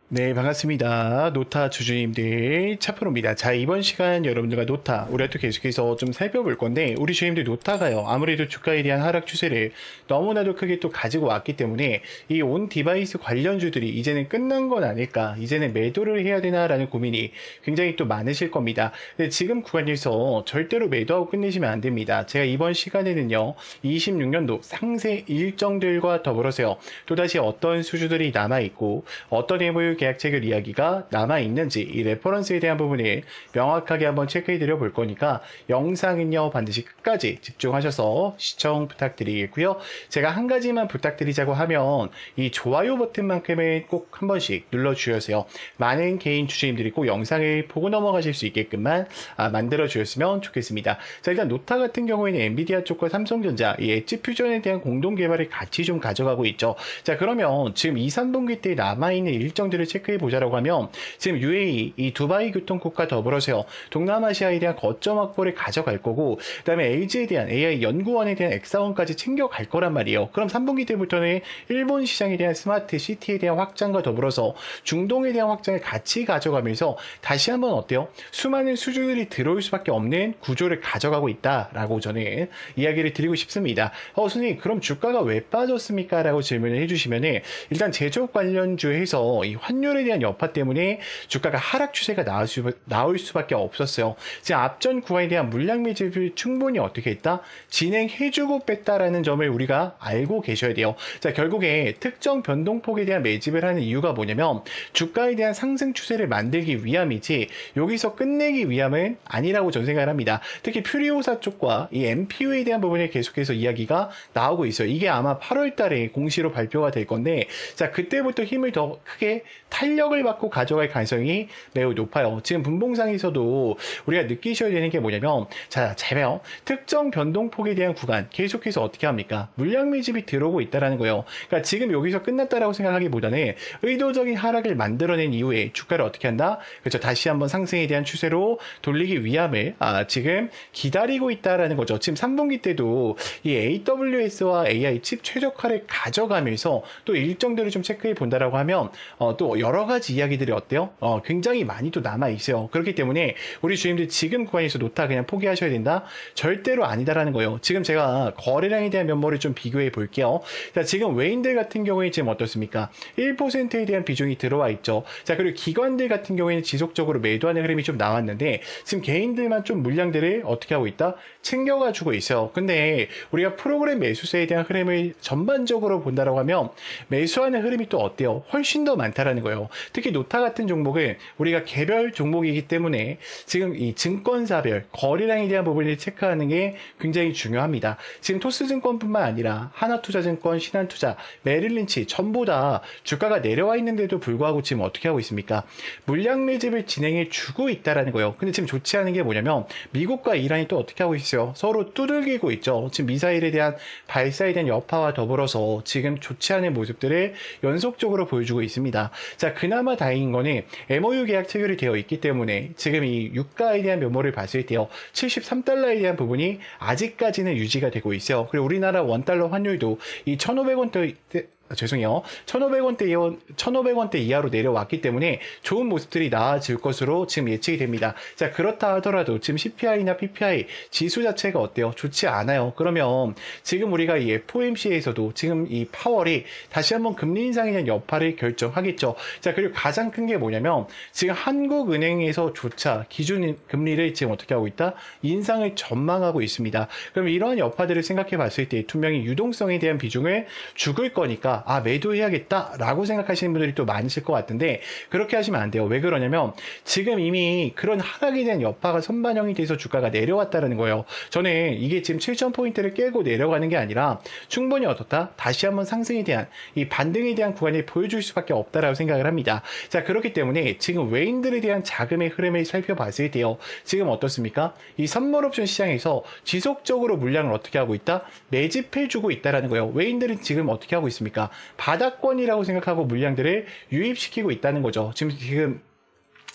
네, 반갑습니다. 노타 주주님들 차프로입니다. 자, 이번 시간 여러분들과 노타 우리가 또 계속해서 좀 살펴볼 건데, 우리 주주님들 노타가요, 아무래도 주가에 대한 하락 추세를 너무나도 크게 또 가지고 왔기 때문에 이 온 디바이스 관련주들이 이제는 끝난 건 아닐까, 이제는 매도를 해야 되나라는 고민이 굉장히 또 많으실 겁니다. 근데 지금 구간에서 절대로 매도하고 끝내시면 안 됩니다. 제가 이번 시간에는요, 26년도 상세 일정들과 더불어서요, 또다시 어떤 수주들이 남아있고 어떤 MOU 계약 체결 이야기가 남아있는지, 이 레퍼런스에 대한 부분을 명확하게 한번 체크해 드려 볼 거니까 영상은요 반드시 끝까지 집중하셔서 시청 부탁드리겠고요. 제가 한 가지만 부탁드리자고 하면 이 좋아요 버튼만큼은 꼭 한 번씩 눌러 주셔서요, 많은 개인 주주님들이 꼭 영상을 보고 넘어가실 수 있게끔만 만들어 주셨으면 좋겠습니다. 자, 일단 노타 같은 경우에는 엔비디아 쪽과 삼성전자 이 엣지 퓨전에 대한 공동 개발을 같이 좀 가져가고 있죠. 자, 그러면 지금 2, 3분기 때 남아있는 일정들을 체크해 보자라고 하면, 지금 UAE, 이 두바이 교통국과 더불어서요, 동남아시아에 대한 거점 확보를 가져갈 거고, 그 다음에 LG에 대한 AI 연구원에 대한 엑사원까지 챙겨갈 거란 말이에요. 그럼 3분기 때부터는 일본 시장에 대한 스마트 시티에 대한 확장과 더불어서 중동에 대한 확장을 같이 가져가면서 다시 한번 어때요? 수많은 수주들이 들어올 수밖에 없는 구조를 가져가고 있다라고 저는 이야기를 드리고 싶습니다. 선생님, 그럼 주가가 왜 빠졌습니까? 라고 질문을 해주시면은, 일단 제조업 관련주에서 이 환율에 대한 여파 때문에 주가가 하락 추세가 나올 수밖에 없었어요. 지금 앞전 구간에 대한 물량 매집을 충분히 어떻게 했다? 진행해주고 뺐다라는 점을 우리가 알고 계셔야 돼요. 자, 결국에 특정 변동폭에 대한 매집을 하는 이유가 뭐냐면, 주가에 대한 상승 추세를 만들기 위함이지 여기서 끝내기 위함은 아니라고 저는 생각을 합니다. 특히 퓨리오사 쪽과 이 MPU에 대한 부분에 계속해서 이야기가 나오고 있어요. 이게 아마 8월 달에 공시로 발표가 될 건데, 자, 그때부터 힘을 더 크게 탄력을 받고 가져갈 가능성이 매우 높아요. 지금 분봉상에서도 우리가 느끼셔야 되는 게 뭐냐면, 자, 잘 봐요. 특정 변동폭에 대한 구간 계속해서 어떻게 합니까? 물량 매집이 들어오고 있다라는 거예요. 그러니까 지금 여기서 끝났다라고 생각하기보다는 의도적인 하락을 만들어낸 이후에 주가를 어떻게 한다? 그렇죠. 다시 한번 상승에 대한 추세로 돌리기 위함을 지금 기다리고 있다라는 거죠. 지금 3분기 때도 이 AWS와 AI 칩 최적화를 가져가면서 또 일정들을 좀 체크해 본다라고 하면 또 여러 가지 이야기들이 어때요? 굉장히 많이 또 남아 있어요. 그렇기 때문에 우리 주님들 지금 구간에서 놓다 그냥 포기하셔야 된다? 절대로 아니다라는 거예요. 지금 제가 거래량에 대한 면모를 좀 비교해 볼게요. 자, 지금 외인들 같은 경우에 지금 어떻습니까? 1%에 대한 비중이 들어와 있죠. 자, 그리고 기관들 같은 경우에는 지속적으로 매도하는 흐름이 좀 나왔는데, 지금 개인들만 좀 물량들을 어떻게 하고 있다? 챙겨가 주고 있어요. 근데 우리가 프로그램 매수세에 대한 흐름을 전반적으로 본다라고 하면 매수하는 흐름이 또 어때요? 훨씬 더 많다라는 거예요. 특히 노타 같은 종목은 우리가 개별 종목이기 때문에 지금 이 증권사별 거래량에 대한 부분을 체크하는 게 굉장히 중요합니다. 지금 토스증권뿐만 아니라 하나투자증권, 신한투자, 메릴린치 전부 다 주가가 내려와 있는데도 불구하고 지금 어떻게 하고 있습니까? 물량 매집을 진행해 주고 있다라는 거예요. 근데 지금 좋지 않은 게 뭐냐면, 미국과 이란이 또 어떻게 하고 있어요? 서로 두들기고 있죠. 지금 미사일에 대한 발사에 대한 여파와 더불어서 지금 좋지 않은 모습들을 연속적으로 보여주고 있습니다. 자, 그나마 다행인 거는 MOU 계약 체결이 되어 있기 때문에 지금 이 유가에 대한 면모를 봤을 때요, 73달러에 대한 부분이 아직까지는 유지가 되고 있어요. 그리고 우리나라 원달러 환율도 이 1,500원대 1,500원대 이하로 내려왔기 때문에 좋은 모습들이 나아질 것으로 지금 예측이 됩니다. 자, 그렇다 하더라도 지금 CPI나 PPI 지수 자체가 어때요? 좋지 않아요. 그러면 지금 우리가 이 FOMC에서도 지금 이 파월이 다시 한번 금리 인상에 대한 여파를 결정하겠죠. 자, 그리고 가장 큰 게 뭐냐면, 지금 한국은행에서조차 기준 금리를 지금 어떻게 하고 있다? 인상을 전망하고 있습니다. 그럼 이러한 여파들을 생각해 봤을 때 분명히 유동성에 대한 비중을 죽을 거니까 매도해야겠다라고 생각하시는 분들이 또 많으실 것 같은데, 그렇게 하시면 안 돼요. 왜 그러냐면, 지금 이미 그런 하락에 대한 여파가 선반영이 돼서 주가가 내려왔다는 거예요. 저는 이게 지금 7,000포인트를 깨고 내려가는 게 아니라 충분히 어떻다? 다시 한번 상승에 대한 이 반등에 대한 구간을 보여줄 수밖에 없다라고 생각을 합니다. 자, 그렇기 때문에 지금 외인들에 대한 자금의 흐름을 살펴봤을 때요, 지금 어떻습니까? 이 선물 옵션 시장에서 지속적으로 물량을 어떻게 하고 있다? 매집해주고 있다라는 거예요. 외인들은 지금 어떻게 하고 있습니까? 바닥권이라고 생각하고 물량들을 유입시키고 있다는 거죠. 지금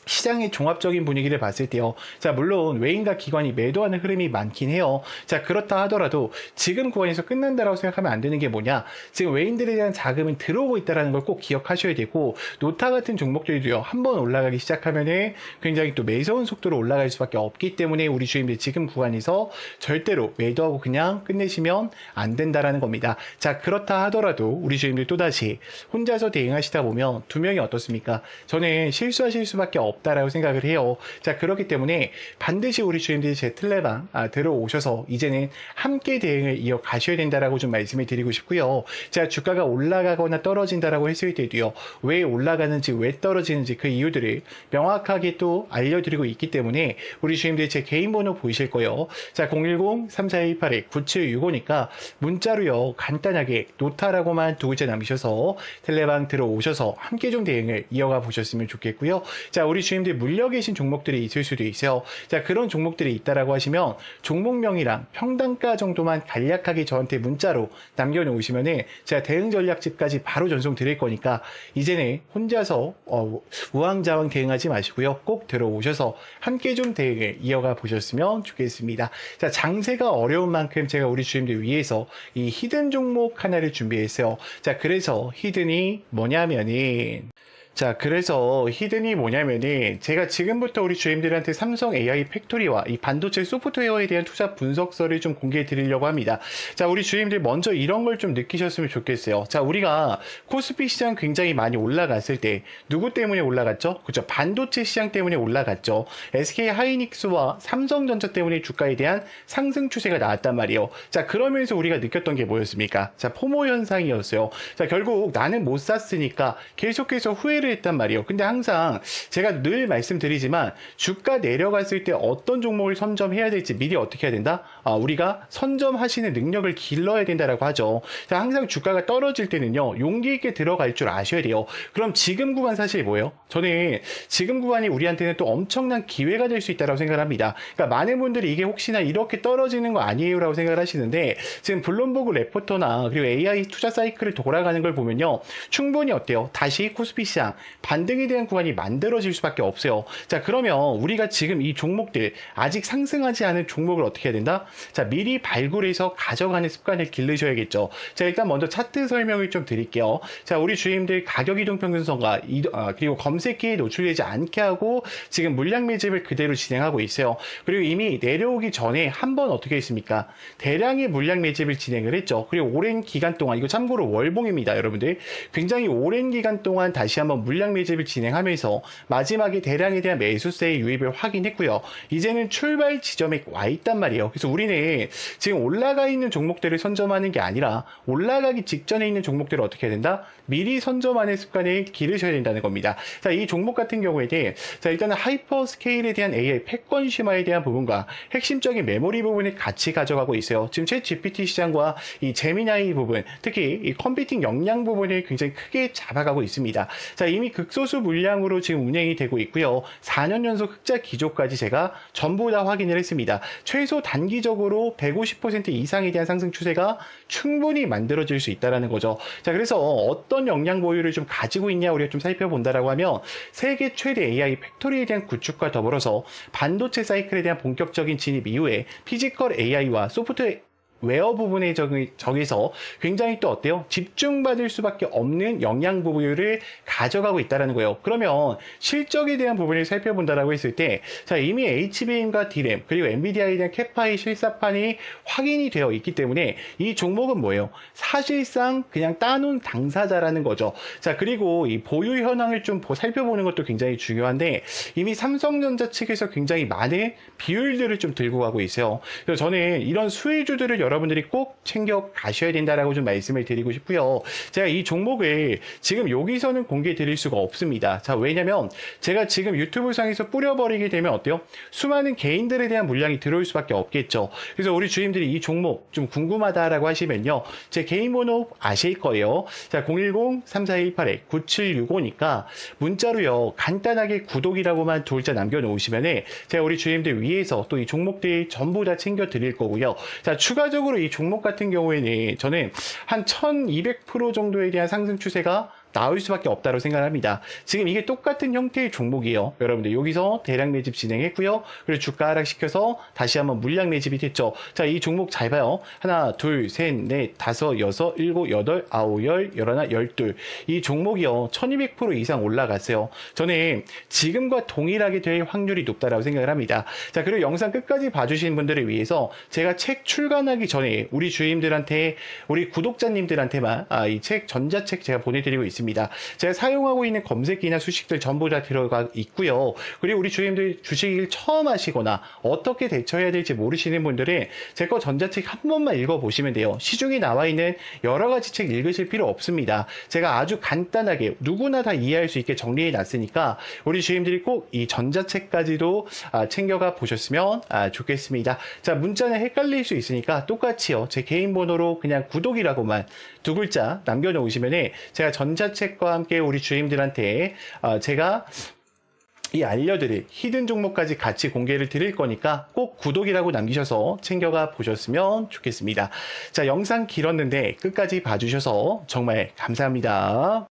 시장의 종합적인 분위기를 봤을 때요. 자, 물론 외인과 기관이 매도하는 흐름이 많긴 해요. 자, 그렇다 하더라도 지금 구간에서 끝난다라고 생각하면 안 되는 게 뭐냐? 지금 외인들에 대한 자금은 들어오고 있다는 걸 꼭 기억하셔야 되고, 노타 같은 종목들도요. 한번 올라가기 시작하면은 굉장히 또 매서운 속도로 올라갈 수밖에 없기 때문에 우리 주임들 지금 구간에서 절대로 매도하고 그냥 끝내시면 안 된다라는 겁니다. 자, 그렇다 하더라도 우리 주임들 또다시 혼자서 대응하시다 보면 두 명이 어떻습니까? 저는 실수하실 수밖에 없다라고 생각을 해요. 자, 그렇기 때문에 반드시 우리 주임들이 제 틀레방 들어오셔서 이제는 함께 대응을 이어가셔야 된다라고 좀 말씀을 드리고 싶고요. 자, 주가가 올라가거나 떨어진다라고 했을 때도요. 왜 올라가는지 왜 떨어지는지 그 이유들을 명확하게 또 알려드리고 있기 때문에 우리 주임들 제 개인 번호 보이실 거예요. 자, 010-3418-9765니까 문자로요. 간단하게 노타라고만 두 글자 남기셔서 텔레방 들어오셔서 함께 좀 대응을 이어가 보셨으면 좋겠고요. 자, 우리 주임들 물려 계신 종목들이 있을 수도 있어요. 자, 그런 종목들이 있다라고 하시면 종목명이랑 평단가 정도만 간략하게 저한테 문자로 남겨놓으시면은 제가 대응 전략집까지 바로 전송 드릴 거니까 이제는 혼자서 우왕좌왕 대응하지 마시고요. 꼭 들어오셔서 함께 좀 대응을 이어가 보셨으면 좋겠습니다. 자, 장세가 어려운 만큼 제가 우리 주임들 위해서 이 히든 종목 하나를 준비했어요. 자, 그래서 히든이 뭐냐면은 제가 지금부터 우리 주임들한테 삼성 AI 팩토리와 이 반도체 소프트웨어에 대한 투자 분석서를 좀 공개해 드리려고 합니다. 자, 우리 주임들 먼저 이런 걸 좀 느끼셨으면 좋겠어요. 자, 우리가 코스피 시장 굉장히 많이 올라갔을 때 누구 때문에 올라갔죠? 그죠? 반도체 시장 때문에 올라갔죠. SK 하이닉스와 삼성전자 때문에 주가에 대한 상승 추세가 나왔단 말이에요. 자, 그러면서 우리가 느꼈던 게 뭐였습니까? 자, 포모 현상이었어요. 자, 결국 나는 못 샀으니까 계속해서 후회를 했단 말이에요. 근데 항상 제가 늘 말씀드리지만 주가 내려갔을 때 어떤 종목을 선점해야 될지 미리 어떻게 해야 된다? 우리가 선점하시는 능력을 길러야 된다라고 하죠. 자, 항상 주가가 떨어질 때는요. 용기 있게 들어갈 줄 아셔야 돼요. 그럼 지금 구간 사실 뭐예요? 저는 지금 구간이 우리한테는 또 엄청난 기회가 될 수 있다고 생각을 합니다. 그러니까 많은 분들이 이게 혹시나 이렇게 떨어지는 거 아니에요? 라고 생각을 하시는데 지금 블룸버그 레포터나 그리고 AI 투자 사이클을 돌아가는 걸 보면요. 충분히 어때요? 다시 코스피 시장 반등에 대한 구간이 만들어질 수밖에 없어요. 자, 그러면 우리가 지금 이 종목들 아직 상승하지 않은 종목을 어떻게 해야 된다? 자, 미리 발굴해서 가져가는 습관을 기르셔야겠죠. 자, 일단 먼저 차트 설명을 좀 드릴게요. 자, 우리 주임들 가격 이동 평균선과 그리고 검색기에 노출되지 않게 하고 지금 물량 매집을 그대로 진행하고 있어요. 그리고 이미 내려오기 전에 한번 어떻게 했습니까? 대량의 물량 매집을 진행을 했죠. 그리고 오랜 기간 동안 이거 참고로 월봉입니다, 여러분들. 굉장히 오랜 기간 동안 다시 한번 물량 매집을 진행하면서 마지막에 대량에 대한 매수세의 유입을 확인했고요. 이제는 출발 지점에 와 있단 말이에요. 그래서 우리는 지금 올라가 있는 종목들을 선점하는 게 아니라 올라가기 직전에 있는 종목들을 어떻게 해야 된다? 미리 선점하는 습관을 기르셔야 된다는 겁니다. 자, 이 종목 같은 경우에는 자, 일단은 하이퍼 스케일에 대한 AI 패권 심화에 대한 부분과 핵심적인 메모리 부분을 같이 가져가고 있어요. 지금 챗 GPT 시장과 이 제미나이 부분, 특히 이 컴퓨팅 역량 부분을 굉장히 크게 잡아가고 있습니다. 자, 이미 극소수 물량으로 지금 운행이 되고 있고요. 4년 연속 흑자 기조까지 제가 전부 다 확인을 했습니다. 최소 단기적으로 150% 이상에 대한 상승 추세가 충분히 만들어질 수 있다는 거죠. 자, 그래서 어떤 역량 보유를 좀 가지고 있냐 우리가 좀 살펴본다라고 하면 세계 최대 AI 팩토리에 대한 구축과 더불어서 반도체 사이클에 대한 본격적인 진입 이후에 피지컬 AI와 소프트웨어 웨어 부분에 저기서 굉장히 또 어때요? 집중받을 수밖에 없는 영양 보유를 가져가고 있다는 거예요. 그러면 실적에 대한 부분을 살펴본다라고 했을 때, 자, 이미 HBM과 D램, 그리고 엔비디아에 대한 캐파이 실사판이 확인이 되어 있기 때문에 이 종목은 뭐예요? 사실상 그냥 따놓은 당사자라는 거죠. 자, 그리고 이 보유 현황을 좀 살펴보는 것도 굉장히 중요한데, 이미 삼성전자 측에서 굉장히 많은 비율들을 좀 들고 가고 있어요. 그래서 저는 이런 수혜주들을 여러분들이 꼭 챙겨 가셔야 된다라고 좀 말씀을 드리고 싶고요. 제가 이 종목을 지금 여기서는 공개 드릴 수가 없습니다. 자, 왜냐면 제가 지금 유튜브 상에서 뿌려버리게 되면 어때요? 수많은 개인들에 대한 물량이 들어올 수밖에 없겠죠. 그래서 우리 주임들이 이 종목 좀 궁금하다라고 하시면요. 제 개인 번호 아실 거예요. 자, 010-3418-9765니까 문자로요. 간단하게 구독이라고만 두 글자 남겨놓으시면은 제가 우리 주임들 위해서 또 이 종목들 전부 다 챙겨 드릴 거고요. 자, 추가적으로 이 종목 같은 경우에는 저는 한 1200% 정도에 대한 상승 추세가 나올 수밖에 없다고 생각합니다. 지금 이게 똑같은 형태의 종목이에요. 여러분들 여기서 대량 매집 진행했고요. 그리고 주가 하락시켜서 다시 한번 물량 매집이 됐죠. 자, 이 종목 잘 봐요. 하나, 둘, 셋, 넷, 다섯, 여섯, 일곱, 여덟, 아홉, 열, 열하나, 열둘. 이 종목이요. 1200% 이상 올라갔어요. 저는 지금과 동일하게 될 확률이 높다라고 생각을 합니다. 자, 그리고 영상 끝까지 봐주신 분들을 위해서 제가 책 출간하기 전에 우리 주임들한테, 우리 구독자님들한테만 이 책, 전자책 제가 보내드리고 있습니다. 제가 사용하고 있는 검색기나 수식들 전부 다 들어가 있고요. 그리고 우리 주임들 주식을 처음 하시거나 어떻게 대처해야 될지 모르시는 분들은 제 거 전자책 한 번만 읽어보시면 돼요. 시중에 나와 있는 여러 가지 책 읽으실 필요 없습니다. 제가 아주 간단하게 누구나 다 이해할 수 있게 정리해 놨으니까 우리 주임들이 꼭 이 전자책까지도 챙겨가 보셨으면 좋겠습니다. 자, 문자는 헷갈릴 수 있으니까 똑같이요. 제 개인 번호로 그냥 구독이라고만 두 글자 남겨놓으시면은 제가 전자책과 함께 우리 주임들한테 제가 이 알려드릴 히든 종목까지 같이 공개를 드릴 거니까 꼭 구독이라고 남기셔서 챙겨가 보셨으면 좋겠습니다. 자, 영상 길었는데 끝까지 봐주셔서 정말 감사합니다.